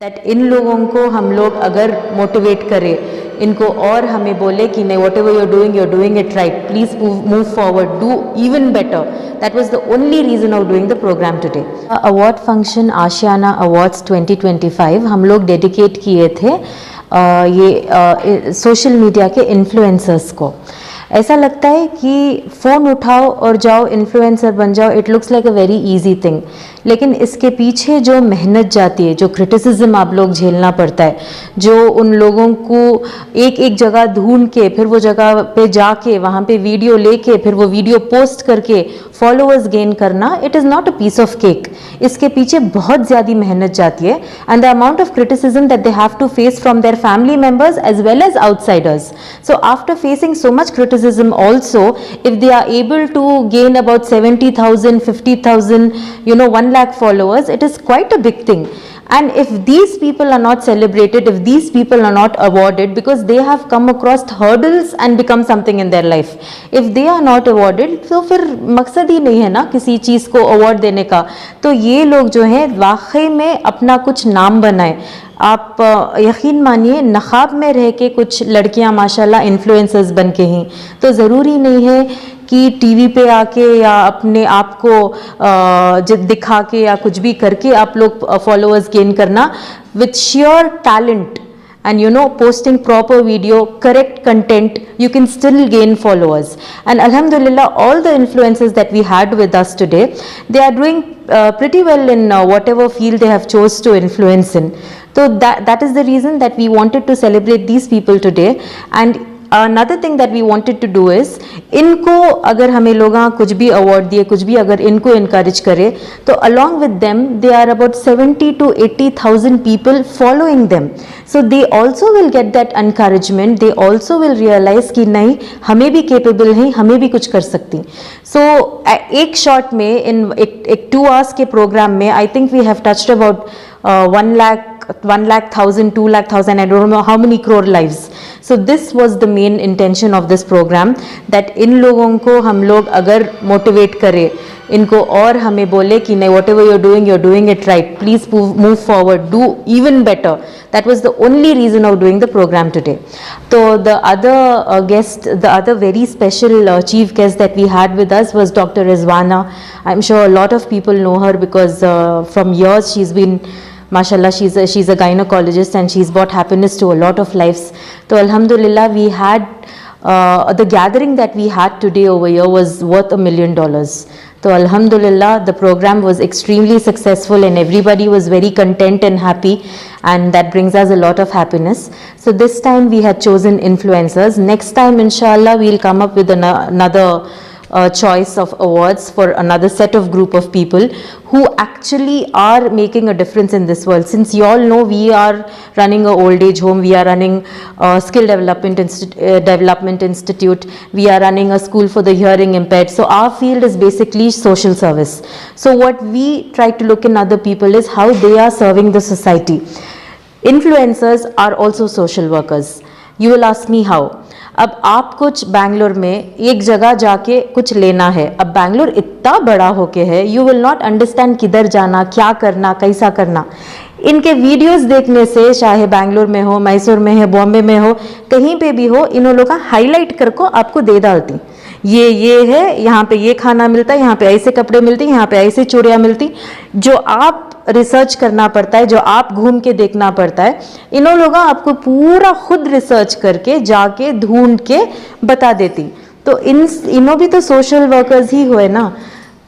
That in लोगों को हम लोग अगर मोटिवेट करें, इनको और हमें बोले कि नहीं, what ever you're doing it right, please move forward, do even better. That was the only reason of doing the program today. Award function Ashiana awards 2025 हम लोग डेडिकेट किए थे ये सोशल मीडिया के इन्फ्लुएंसर्स को। ऐसा लगता है कि फ़ोन उठाओ और जाओ इन्फ्लुएंसर बन जाओ, it looks like a very easy thing, लेकिन इसके पीछे जो मेहनत जाती है, जो क्रिटिसिज्म आप लोग झेलना पड़ता है, जो उन लोगों को एक एक जगह ढूंढ के फिर वो जगह पे जाके वहाँ पे वीडियो लेके फिर वो वीडियो पोस्ट करके फॉलोअर्स गेन करना, it is not a piece of cake. इसके पीछे बहुत ज़्यादा मेहनत जाती है and the amount of criticism that they have to face from their family members as well as outsiders. So after facing so much criticism also, if they are able to gain about 70,000, 50,000, 1 lakh followers, it is quite a big thing. And if these people are not celebrated, if these people are not awarded because they have come across hurdles and become something in their life, if they are not awarded, तो फिर मकसद ही नहीं है ना किसी चीज़ को award देने का। तो ये लोग जो हैं वाकई में अपना कुछ नाम बनाए। आप यकीन मानिए, नकाब में रह के कुछ लड़कियां माशाल्लाह इन्फ्लुएंसर्स बन के हैं, तो ज़रूरी नहीं है कि टीवी पे आके या अपने आप को दिखा के या कुछ भी करके आप लोग फॉलोअर्स गेन करना। With sure talent and posting proper video, correct content, you can still gain followers. And alhamdulillah, all the influencers that we had with us today, they are doing pretty well in whatever field they have chose to influence in. So that is the reason that we wanted to celebrate these people today. And another thing that we wanted to do is, इनको अगर हमें लोग कुछ भी award दिए, कुछ भी अगर इनको इनकरेज करे, तो along with them they are about 70 to 80,000 people following them. So they also will get that encouragement, they also will realize कि नहीं, हमें भी capable हैं, हमें भी कुछ कर सकती। So एक शॉट में एक 2 hours के प्रोग्राम में I think we have touched about 1 lakh thousand, 2 lakh thousand, I don't know how many crore lives. So this was the main intention of this program, that इन लोगों को हम लोग अगर मोटिवेट करें, इनको और हमें बोले कि नहीं, whatever you're doing it right, please move forward, do even better. That was the only reason of doing the program today. So the other guest, the other very special chief guest that we had with us was Dr. Rizwana. I'm sure a lot of people know her because from years she's been, mashallah, she's a gynecologist and she's brought happiness to a lot of lives. So alhamdulillah, we had the gathering that we had today over here was worth $1 million. So alhamdulillah, the program was extremely successful and everybody was very content and happy, and that brings us a lot of happiness. So this time we had chosen influencers. Next time inshallah we'll come up with another choice of awards for another set of group of people who actually are making a difference in this world. Since you all know we are running a old age home, we are running a skill development institute, we are running a school for the hearing impaired. So our field is basically social service. So what we try to look in other people is how they are serving the society. Influencers are also social workers. You will ask me how. अब आप कुछ बैंगलोर में एक जगह जाके कुछ लेना है, अब बैंगलोर इतना बड़ा होके है, यू विल नॉट अंडरस्टैंड किधर जाना, क्या करना, कैसा करना। इनके वीडियोस देखने से, चाहे बैंगलोर में हो, मैसूर में है, बॉम्बे में हो, कहीं पे भी हो, इन लोगों का हाईलाइट करके आपको दे डालती, ये है, यहाँ पे ये खाना मिलता है, यहाँ पे ऐसे कपड़े मिलती, यहाँ पे ऐसे चूड़ियाँ मिलती। जो आप रिसर्च करना पड़ता है, जो आप घूम के देखना पड़ता है, इन लोग आपको पूरा खुद रिसर्च करके जाके ढूंढ के बता देती। तो इनो भी तो सोशल वर्कर्स ही हुए ना।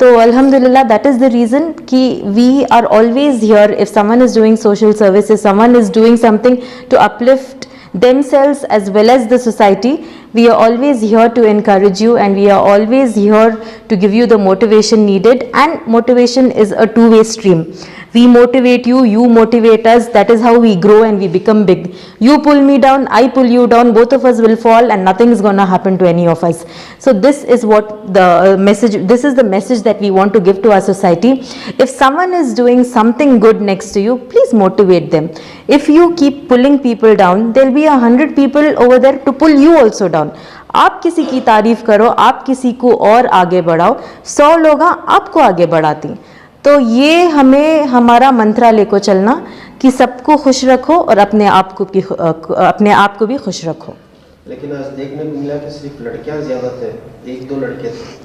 तो अल्हम्दुलिल्लाह, दैट इज़ द रीज़न कि we are always here if someone is doing social services, someone is doing something to uplift themselves as well as the society. We are always here to encourage you and we are always here to give you the motivation needed, and motivation is a two-way stream. We motivate you, you motivate us, that is how we grow and we become big. You pull me down, I pull you down, both of us will fall and nothing is going to happen to any of us. So this is what the message, this is the message that we want to give to our society. If someone is doing something good next to you, please motivate them. If you keep pulling people down, there will be 100 people over there to pull you also down. आप किसी की तारीफ करो, आप किसी को और आगे बढ़ाओ, 100 लोग आपको आगे बढ़ाती। तो ये हमें हमारा मंत्रालय को चलना कि सबको खुश रखो और अपने आप को भी खुश रखो। लेकिन आज देखने को मिला कि सिर्फ लड़कियां ज़्यादा थे, 1-2 लड़के थे।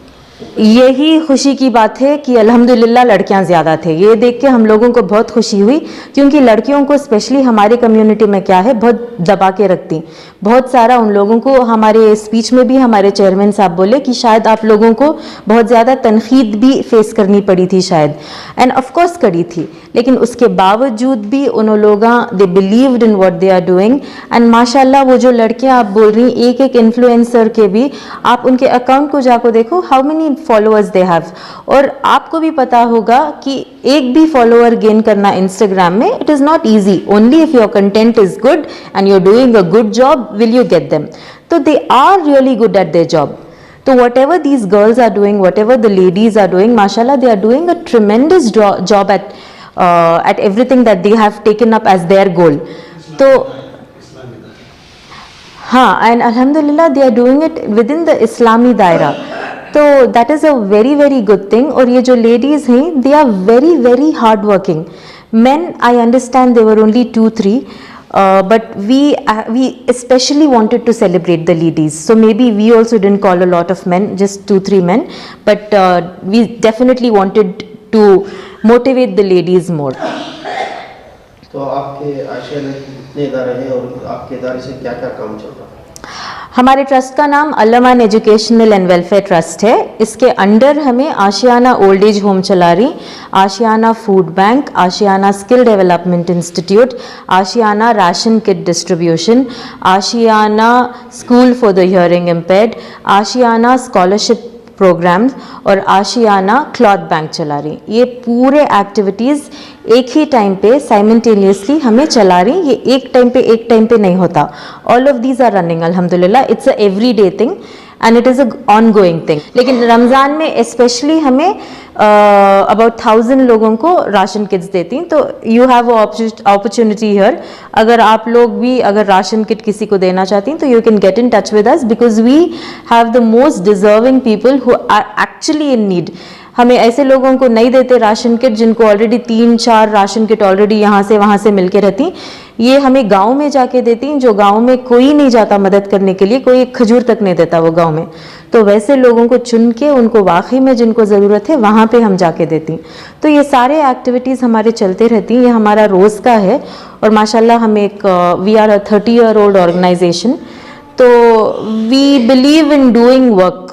यही खुशी की बात है कि अल्हम्दुलिल्लाह लड़कियां ज़्यादा थे। ये देख के हम लोगों को बहुत खुशी हुई, क्योंकि लड़कियों को स्पेशली हमारे कम्युनिटी में क्या है, बहुत दबा के रखती। बहुत सारा उन लोगों को, हमारे स्पीच में भी हमारे चेयरमैन साहब बोले कि शायद आप लोगों को बहुत ज़्यादा तनकीद भी फेस करनी पड़ी थी शायद, एंड ऑफ कोर्स करी थी, लेकिन उसके बावजूद भी उन लोग they believed in what they are doing. And माशाल्लाह वो जो लड़कियां आप बोल रही, एक एक इन्फ्लुएंसर के भी आप उनके अकाउंट को जाकर देखो, how many followers they have, और आपको भी पता होगा कि एक भी फॉलोअर गेन करना इंस्टाग्राम में it is not easy. Only if your content is good and you are doing a good job will you get them. तो they are really good at their job. So whatever these girls are doing, whatever the ladies are doing, mashallah, they are doing a tremendous job at everything that they have taken up as their goal. तो हाँ, and alhamdulillah they are doing it within the Islami दायरा, तो that is a very very good thing. और ये जो ladies हैं, they are very very hard working. Men, I understand they were only 2-3. But we especially wanted to celebrate the ladies, so maybe we also didn't call a lot of men, just 2-3 men, but we definitely wanted to motivate the ladies more. तो आपके आशिया में कितने इदारे हैं और आपके इदारे से क्या क्या काम चल रहा है? हमारे ट्रस्ट का नाम अल-अमान एजुकेशनल एंड वेलफेयर ट्रस्ट है। इसके अंडर हमें आशियाना ओल्ड एज होम चला रही, Aashiyana food bank, Aashiyana skill development institute, Aashiyana ration kit distribution, Aashiyana school for the hearing impaired, Aashiyana scholarship programs और आशियाना क्लॉथ बैंक चला रही। ये पूरे एक्टिविटीज़ एक ही टाइम पे साइमल्टेनियसली हमें चला रही। ये एक टाइम पे नहीं होता। All of these are running अल्हम्दुलिल्लाह। It's a everyday thing and it is a ongoing thing. लेकिन रमज़ान में स्पेशली हमें अबाउट 1000 लोगों को राशन किट्स देती। तो यू हैव अपॉर्चुनिटी हियर, अगर आप लोग भी अगर राशन किट किसी को देना चाहती हैं तो you can get in touch with us, because we have the most deserving people who are actually in need. हमें ऐसे लोगों को नहीं देते राशन किट जिनको ऑलरेडी 3-4 राशन किट ऑलरेडी यहाँ से वहाँ से मिलके रहती। ये हमें गांव में जाके देती, जो गांव में कोई नहीं जाता मदद करने के लिए, कोई खजूर तक नहीं देता वो गांव में। तो वैसे लोगों को चुन के उनको वाकई में जिनको ज़रूरत है वहाँ पे हम जाके देती। तो ये सारे एक्टिविटीज़ हमारे चलते रहती, ये हमारा रोज़ का है। और माशाल्लाह हम एक we are a 30-year-old organisation, तो we believe in doing work.